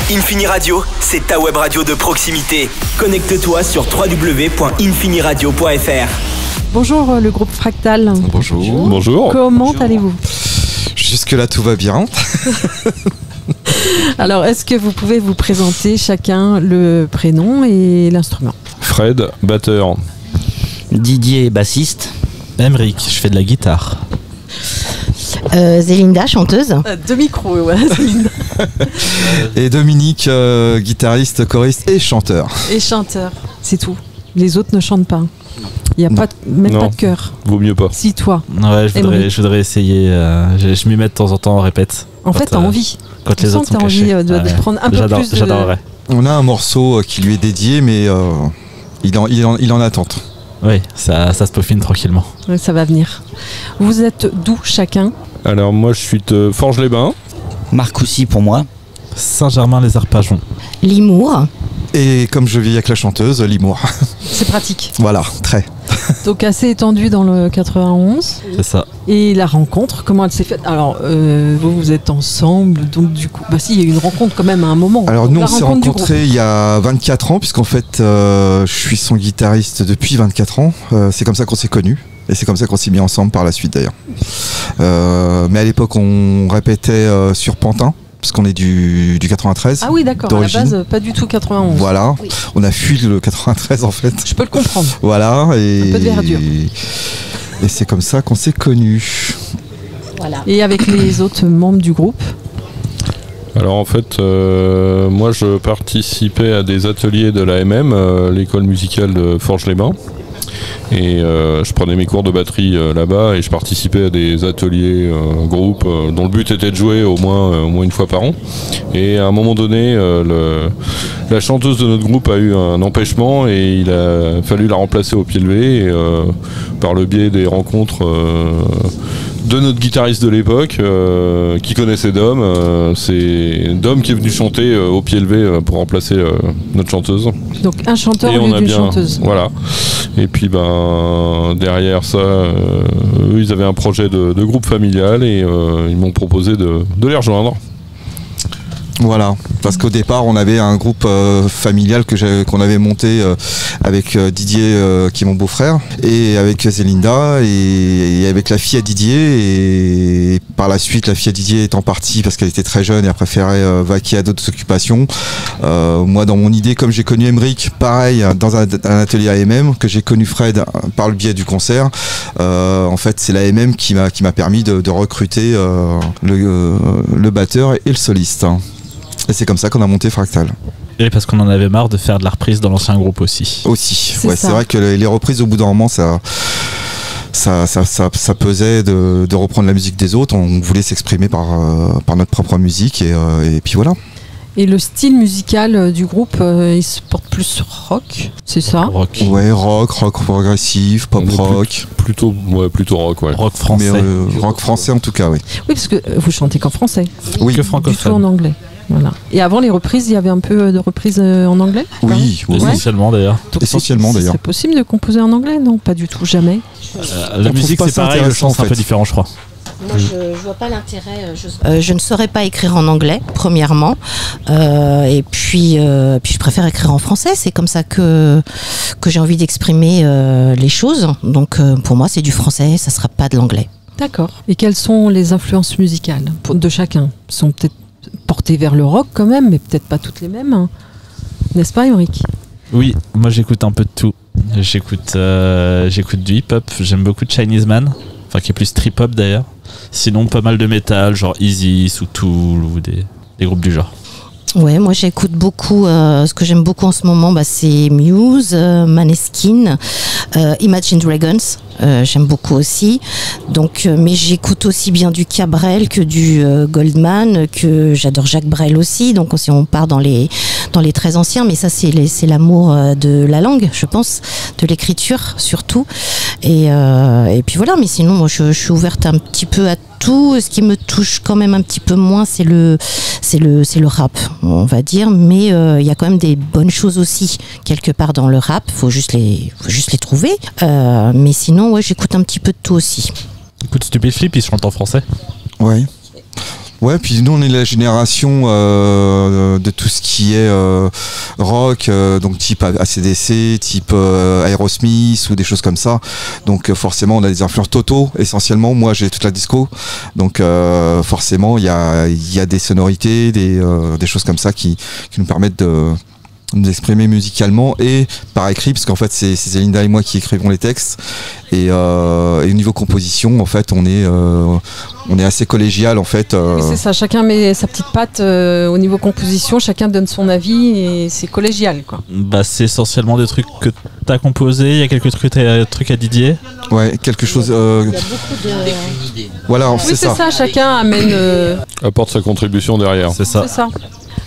Infini Radio, c'est ta web radio de proximité. Connecte-toi sur www.infiniradio.fr. Bonjour le groupe Fractal. Bonjour. Bonjour. Comment allez-vous ? Jusque-là, tout va bien. Alors, est-ce que vous pouvez vous présenter chacun le prénom et l'instrument ? Fred, batteur. Didier, bassiste. Emeric, je fais de la guitare. Zélinda, chanteuse. Deux micros, ouais. Et Dominique, guitariste, choriste et chanteur. Et chanteur, c'est tout. Les autres ne chantent pas. Il n'y a pas même Non. pas de chœur. Vaut mieux pas. Si, toi. Ouais, je voudrais essayer. Je m'y mets de temps en temps, on répète. En fait, t'as envie. Quand les autres sont t'as cachés. envie de prendre un peu plus de... J'adorerais. On a un morceau qui lui est dédié, mais il en attente. Oui, ça se peaufine tranquillement. Ouais, ça va venir. Vous êtes d'où chacun ? Alors moi je suis de Forges-les-Bains. Marcoussis pour moi. Saint-Germain-les-Arpajons. Limour. Et comme je vis avec la chanteuse, Limour. C'est pratique. Voilà, très. Donc assez étendu dans le 91. C'est ça. Et la rencontre, comment elle s'est faite ? Alors, vous êtes ensemble, donc du coup... Bah si, il y a eu une rencontre quand même à un moment. Alors nous, La on s'est rencontre du rencontrés il y a 24 ans, puisqu'en fait, je suis son guitariste depuis 24 ans. C'est comme ça qu'on s'est connus. Et c'est comme ça qu'on s'est mis ensemble par la suite d'ailleurs. Mais à l'époque, on répétait sur Pantin, puisqu'on est du 93. Ah oui, d'accord, à la base, pas du tout 91. Voilà, Oui. On a fui le 93 en fait. Je peux le comprendre. Voilà, et Un peu de verdure. Et c'est comme ça qu'on s'est connus. Voilà. Et avec les autres membres du groupe ? Alors en fait, moi je participais à des ateliers de l'AMM, l'école musicale de Forges-les-Bains. Et je prenais mes cours de batterie là-bas et je participais à des ateliers groupes dont le but était de jouer au moins une fois par an. Et à un moment donné, la chanteuse de notre groupe a eu un empêchement et il a fallu la remplacer au pied levé. Et, par le biais des rencontres de notre guitariste de l'époque qui connaissait Dom, c'est Dom qui est venu chanter au pied levé pour remplacer notre chanteuse. Donc un chanteur Et au on lieu a d'une bien, chanteuse. voilà. Et puis derrière ça, eux ils avaient un projet de groupe familial et ils m'ont proposé de les rejoindre. Voilà, parce qu'au départ, on avait un groupe familial qu'on avait monté avec Didier, qui est mon beau-frère, et avec Zélinda, et avec la fille à Didier. Et par la suite, la fille à Didier étant partie parce qu'elle était très jeune et a préféré vaquer à d'autres occupations. Moi, dans mon idée, comme j'ai connu Emeric, pareil, dans un atelier AMM, que j'ai connu Fred par le biais du concert, en fait, c'est l'AMM qui m'a permis de recruter le batteur et le soliste. Et c'est comme ça qu'on a monté Fractal. Et parce qu'on en avait marre de faire de la reprise dans l'ancien groupe aussi. C'est vrai que les reprises au bout d'un moment, ça pesait de reprendre la musique des autres. On voulait s'exprimer par notre propre musique et puis voilà. Et le style musical du groupe, il se porte plus rock, c'est ça ? Rock. Ouais, rock progressif, pop rock. Plutôt rock, ouais. Rock français. Mais rock français en tout cas, oui. Oui, parce que vous chantez qu'en français, Oui, Que du tout francophone. en anglais. Voilà. Et avant les reprises, il y avait un peu de reprises en anglais ? oui. Essentiellement d'ailleurs. Donc, Essentiellement, d'ailleurs. C'est possible de composer en anglais ? Non, pas du tout, jamais. La On musique trouve pas c'est ça pareil, le intéressant, chant c'est en un peu fait. différent je crois. Moi, je vois pas l'intérêt. Je ne saurais pas écrire en anglais, premièrement. Et puis je préfère écrire en français. C'est comme ça que j'ai envie d'exprimer les choses. Donc, pour moi, c'est du français. Ça sera pas de l'anglais. D'accord. Et quelles sont les influences musicales de chacun ? Elles sont peut-être portées vers le rock quand même, mais peut-être pas toutes les mêmes. Hein. N'est-ce pas, Emeric ? Oui, moi j'écoute un peu de tout. J'écoute du hip-hop, j'aime beaucoup de Chinese Man, enfin qui est plus trip-hop d'ailleurs. Sinon pas mal de métal, genre Isis ou Tool ou des groupes du genre. Ouais, moi j'écoute beaucoup. Ce que j'aime beaucoup en ce moment, c'est Muse, Maneskin, Imagine Dragons. J'aime beaucoup aussi. Donc, mais j'écoute aussi bien du Cabrel que du Goldman, que j'adore Jacques Brel aussi. Donc, si on part dans les très anciens, mais ça c'est l'amour de la langue, je pense, de l'écriture surtout. Et puis voilà. Mais sinon, moi je suis ouverte un petit peu à tout. Ce qui me touche quand même un petit peu moins, c'est le rap, on va dire. Mais il y a quand même des bonnes choses aussi quelque part dans le rap. Faut juste les trouver. Mais sinon, ouais, j'écoute un petit peu de tout aussi. Écoute, Stupid Flip, ils chantent en français. Ouais. Ouais, puis nous on est la génération de tout ce qui est rock, donc type AC/DC, type Aerosmith ou des choses comme ça. Donc forcément on a des influences Toto essentiellement. Moi j'ai toute la disco, donc forcément il y a des sonorités, des choses comme ça qui nous permettent de nous exprimer musicalement et par écrit, parce qu'en fait c'est Zélinda et moi qui écrivons les textes, et au niveau composition en fait on est assez collégial en fait. Oui, c'est ça, chacun met sa petite patte au niveau composition, chacun donne son avis et c'est collégial quoi. Bah, c'est essentiellement des trucs que t'as composés, il y a quelques trucs à Didier. Ouais, quelque chose. Il y a beaucoup de... Voilà, Oui, c'est ça, chacun amène. Apporte sa contribution derrière. C'est ça. C'est ça.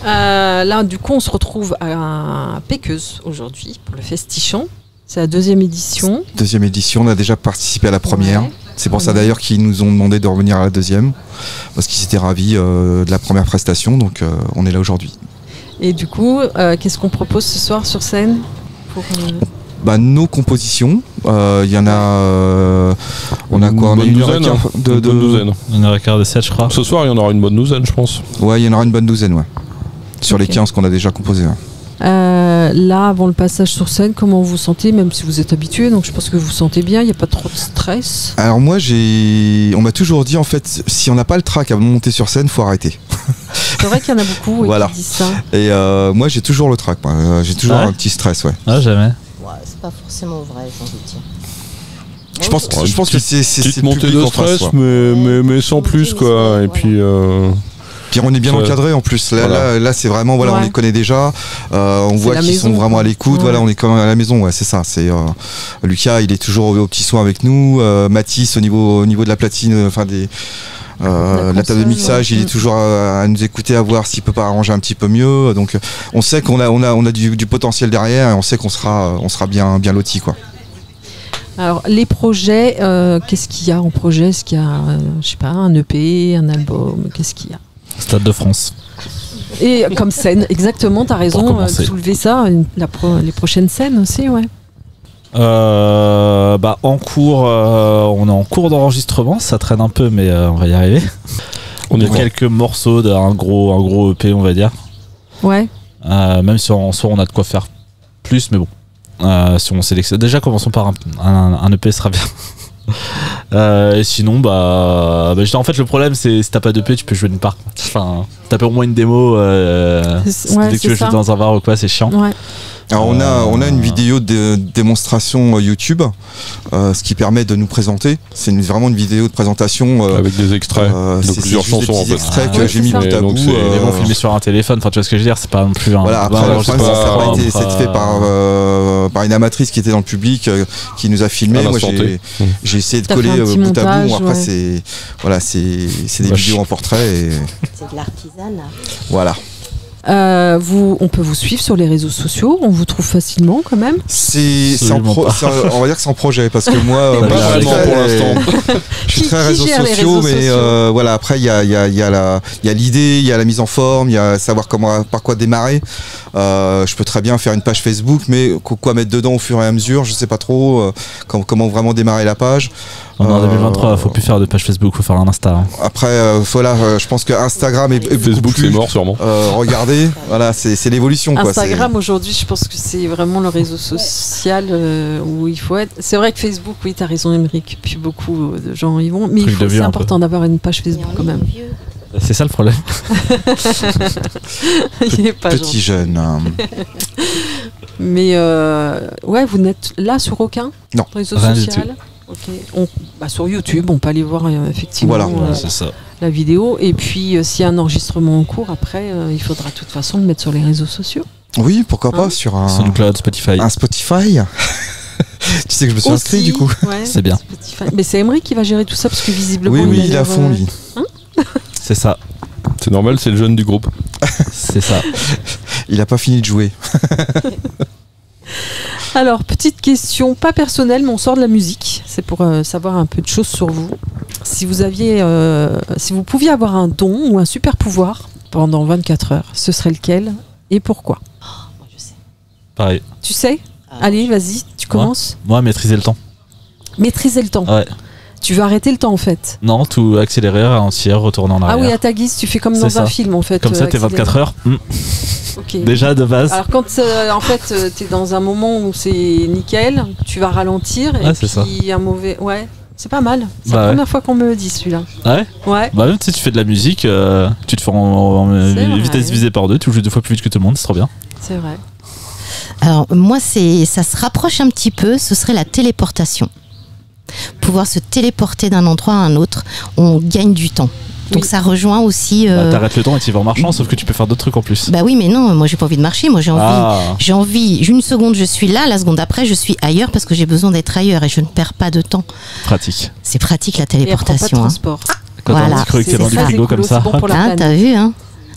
Là, du coup, on se retrouve à Péqueuse aujourd'hui pour le Festichon. C'est la 2e édition. Deuxième édition, on a déjà participé à la première. Ouais. C'est pour ça d'ailleurs qu'ils nous ont demandé de revenir à la 2e, parce qu'ils étaient ravis de la première prestation, donc on est là aujourd'hui. Et du coup, qu'est-ce qu'on propose ce soir sur scène pour, Bah, nos compositions, il y en a. On a quoi? On a Une une heure et douzaine, quart Une bonne douzaine. 1h15 de 7, je crois. Ce soir, il y en aura une bonne douzaine, je pense. Ouais, il y en aura une bonne douzaine, ouais. Sur les Ok. 15 qu'on a déjà composés. Ouais. là, avant le passage sur scène, comment vous sentez, même si vous êtes habitué, donc je pense que vous vous sentez bien, il n'y a pas trop de stress. Alors moi, on m'a toujours dit en fait, si on n'a pas le trac à monter sur scène, faut arrêter. C'est vrai qu'il y en a beaucoup oui, Voilà. qui disent ça. Et moi, j'ai toujours le trac. Moi. J'ai toujours Ah ouais un petit stress, ouais. Ah, jamais. Ouais, c'est pas forcément vrai, j'ai envie de dire. Je pense que c'est Petite le montée public de en face, stress, quoi. mais sans plus, quoi. Et puis. Puis on est bien Ouais. encadré en plus. Là, Voilà. là c'est vraiment, voilà, Ouais. on les connaît déjà. On voit la qu'ils sont maison, vraiment à quoi. l'écoute. Ouais. Voilà, on est quand même à la maison. Ouais, c'est ça. C'est Lucas, il est toujours au petit soin avec nous. Mathis au niveau de la platine, enfin des. La table de console, mixage, ouais. il est toujours à nous écouter, à voir s'il peut pas arranger un petit peu mieux. Donc, on sait qu'on a du potentiel derrière, et on sait qu'on sera bien loti, quoi. Alors, les projets, qu'est-ce qu'il y a en projet? Est-ce qu'il y a, je sais pas, un EP, un album? Qu'est-ce qu'il y a? Stade de France. Et comme scène, exactement, t'as Pour raison, commencer. soulever ça, les prochaines scènes aussi, ouais. Bah, en cours, on est en cours d'enregistrement, ça traîne un peu, mais on va y arriver. On Il y est a quelques morceaux d'un gros EP, on va dire. Ouais. Même si en soi on a de quoi faire plus, mais bon. Si on sélectionne, déjà commençons par un EP sera bien. Et sinon, en fait, le problème c'est si t'as pas d'EP, tu peux jouer d'une part. Enfin, taper au moins une démo. C'est- ouais, dès que tu c'est veux jouer ça. dans un bar ou quoi, c'est chiant. Ouais. Alors on a une vidéo de démonstration YouTube, ce qui permet de nous présenter. C'est vraiment une vidéo de présentation. Avec des extraits de c'est plusieurs juste des chansons, en petits fait. extraits Ah, que ouais, j'ai c'est mis ça. bout à Donc bout. c'est- Mais bon, filmer sur un téléphone, enfin tu vois ce que je veux dire, c'est pas non plus un. Voilà, après, un le problème, enregistrement ça a pas propre, été fait par une amatrice qui était dans le public, qui nous a filmé. À Moi, l'instant T. j'ai essayé de T'as coller fait un petit bout à montage, bout. Après, ouais. c'est des Bah, vidéos en portrait. Et C'est de l'artisanat. voilà. On peut vous suivre sur les réseaux sociaux, on vous trouve facilement quand même. Absolument pas. On va dire que c'est en projet parce que moi, Pas moi, je suis vraiment très- pour l'instant. je suis Qui- très qui réseaux gère les sociaux, réseaux mais sociaux voilà. Après, il y a l'idée, il y a la mise en forme, il y a savoir par quoi démarrer. Je peux très bien faire une page Facebook, mais quoi mettre dedans au fur et à mesure, je sais pas trop comment vraiment démarrer la page. On est en 2023, faut plus faire de page Facebook, faut faire un Insta. Hein. Après, voilà, je pense que Instagram est beaucoup Facebook, c'est plus. mort, sûrement. Regardez, voilà, c'est l'évolution. quoi. Instagram aujourd'hui, je pense que c'est vraiment le réseau social où il faut être. C'est vrai que Facebook, oui, t'as raison, Émeric, puis beaucoup de gens y vont, mais Truc de vieux, c'est un important d'avoir une page Et Facebook on quand est même. vieux. C'est ça le problème. Il est pas Petit gentil. jeune. Mais ouais, vous n'êtes là sur aucun Non, réseau rien du social. Ok. Sur YouTube, on peut aller voir effectivement Voilà. C'est ça. la vidéo. Et puis, s'il y a un enregistrement en cours, après, il faudra de toute façon le mettre sur les réseaux sociaux. Oui, pourquoi pas Hein sur un SoundCloud, Spotify. un Spotify. Tu sais que je me suis inscrit Aussi, du coup. ouais, C'est bien. Spotify. Mais c'est Émeric qui va gérer tout ça parce que visiblement. Oui, il est l'air, à fond lui. C'est ça. C'est normal, c'est le jeune du groupe. C'est ça. Il a pas fini de jouer. Alors, petite question, pas personnelle, mais on sort de la musique. C'est pour savoir un peu de choses sur vous. Si vous pouviez avoir un don ou un super pouvoir pendant 24 heures, ce serait lequel et pourquoi? Moi, je sais. Pareil. Tu sais? Ah, Allez, vas-y, tu commences. Moi, maîtriser le temps. Maîtriser le temps. Ouais. Tu veux arrêter le temps en fait. Non, tout accélérer, ralentir, retourner en Ah arrière. oui, à ta guise, tu fais comme C'est dans ça. un film en fait. Comme ça, t'es 24 heures. Ok. Déjà de base. Alors quand en fait t'es dans un moment où c'est nickel, tu vas ralentir et Ouais, c'est puis un mauvais. Ouais, c'est pas mal. C'est Bah la ouais. première fois qu'on me le dit celui-là. Ah ouais. Ouais. Bah même tu sais, tu fais de la musique, tu te fais en C'est vrai. vitesse divisée par 2, tu joues 2 fois plus vite que tout le monde, c'est trop bien. C'est vrai. Alors moi, ça se rapproche un petit peu, ce serait la téléportation. Pouvoir se téléporter d'un endroit à un autre, on gagne du temps. Donc Oui. ça rejoint aussi... Bah, t'arrêtes le temps et tu vas en marchant, sauf que tu peux faire d'autres trucs en plus. Bah oui, mais non, moi j'ai pas envie de marcher, moi j'ai envie... Ah, J'ai envie, une seconde je suis là, la seconde après je suis ailleurs parce que j'ai besoin d'être ailleurs et je ne perds pas de temps. pratique. C'est pratique la Et elle prend pas de téléportation. Hein. transport. Quand Voilà. on cru que t'es C'est dans du ça, frigo c'est comme cool, ça, c'est bon pour la Hein, planète. t'as vu, hein?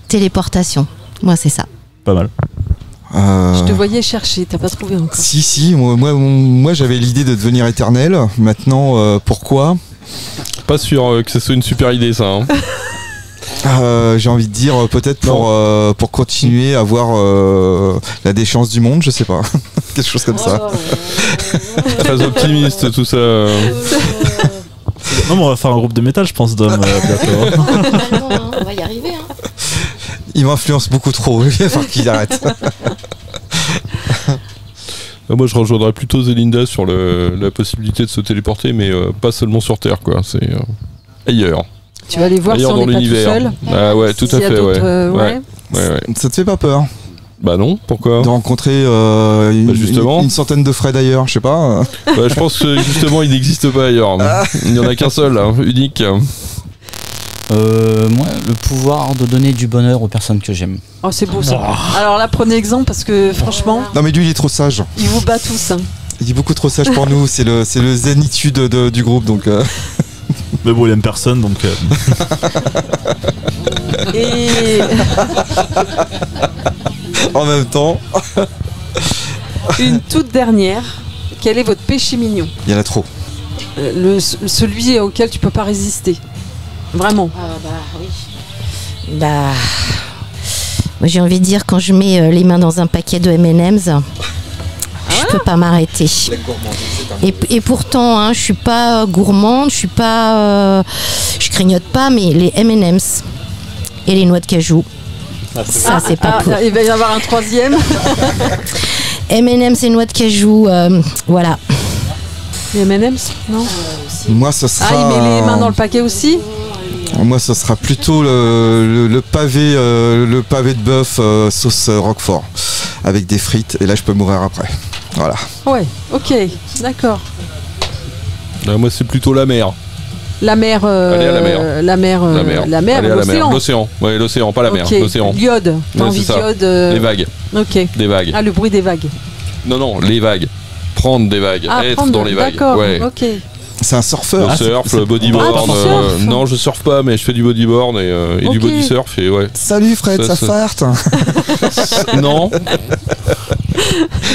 Téléportation. Moi c'est ça. pas mal. Je te voyais chercher, t'as pas trouvé encore. Si, moi j'avais l'idée de devenir éternel. Maintenant, pourquoi Pas sûr que ce soit une super idée ça. Hein. J'ai envie de dire peut-être pour continuer à voir la déchéance du monde, je sais pas. Quelque chose comme ça. Très optimiste tout ça. Non, mais on va faire un groupe de métal, je pense, Dom, bientôt. On va y arriver. Hein. Il m'influence beaucoup trop, il va falloir qu'il arrête. Moi je rejoindrais plutôt Zelinda sur la possibilité de se téléporter, mais pas seulement sur Terre quoi. C'est ailleurs. Tu vas aller voir si Ailleurs on dans n'est pas tout l'univers. seul. Ah ouais, tout S'il à y a fait, ouais. d'autres, ouais. Ouais. Ça te fait pas peur Bah non, pourquoi de rencontrer justement. une centaine de Fred ailleurs, je sais pas. Je pense que justement il n'existe pas ailleurs. Il n'y en a qu'un seul, hein, unique. Moi, le pouvoir de donner du bonheur aux personnes que j'aime. Oh, c'est beau ça. Alors là, prenez exemple parce que franchement, Non mais lui il est trop sage. il vous bat tous. Hein. Il est beaucoup trop sage pour nous, c'est le zénitude du groupe donc. Mais bon, il aime personne, donc. Et En même temps, une toute dernière. Quel est votre péché mignon? il y en a trop. Celui auquel tu peux pas résister. Vraiment. Bah, moi j'ai envie de dire quand je mets les mains dans un paquet de M&M's, je peux pas m'arrêter. Et pourtant, hein, je suis pas gourmande, je suis pas, je grignote pas, mais les M&M's et les noix de cajou, ça c'est pas pour. Il va y avoir un troisième. M&M's et noix de cajou, voilà. Les M&M's? Non. Moi ce sera. Ah, il met les mains dans le paquet aussi. Moi ce sera plutôt le pavé de bœuf sauce Roquefort avec des frites et là je peux mourir après. Voilà. Ouais. Ok. D'accord. Moi c'est plutôt la mer. La mer. Allez à la mer. La mer. La mer. La mer. Allez à la mer. L'océan. L'océan. Ouais, l'océan, pas la mer. Ok. L'océan. L'iode. T'as Ouais, envie c'est ça. d'iode. Les vagues. Ok. Des vagues. Ah, le bruit des vagues. Non, les vagues. Prendre des vagues. Ah, Être prendre- dans les vagues. D'accord. Ouais. Ok. C'est un surfeur. Le surf, c'est- bodyboard. Ah, tu surfes. Non, je surfe pas, mais je fais du bodyboard et Ok. du body surf et ouais. Salut Fred, Ça, ça ça- farte. Non.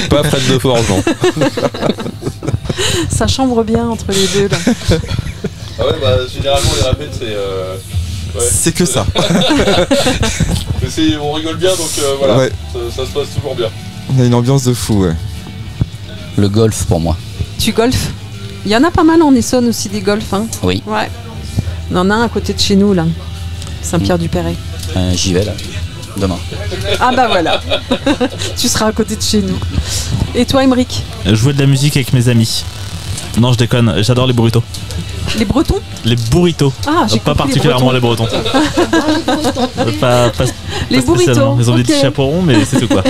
Pas Fred de Forge, non. Ça chambre bien entre les deux là. Ah ouais, bah généralement les rapettes c'est. C'est que ça. On rigole bien donc voilà. Ouais. Ça se passe toujours bien. On a une ambiance de fou, ouais. Le golf pour moi. Tu golfes? Il y en a pas mal en Essonne aussi des golfs. Hein. Oui. Ouais. On en a un à côté de chez nous là. Saint-Pierre-du-Perret. J'y vais là. Demain. Ah bah voilà. Tu seras à côté de chez nous. Et toi, Émeric? Jouer de la musique avec mes amis. Non, je déconne, j'adore les burritos. Les Bretons? Les burritos. Ah, j'ai Pas compris, particulièrement les Bretons. Pas Les spécialement. burritos. Ils ont des Ok. petits chapeaux ronds, mais c'est tout quoi.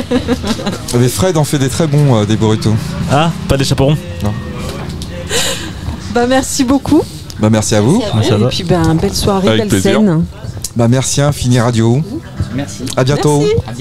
Mais Fred en fait des très bons des burritos. Ah, pas des chapeaux ronds. Bah merci beaucoup. Bah merci à vous. Merci à Et toi. puis ben belle soirée, Avec belle plaisir. scène. Bah merci Infini Radio. Merci. À bientôt. Merci.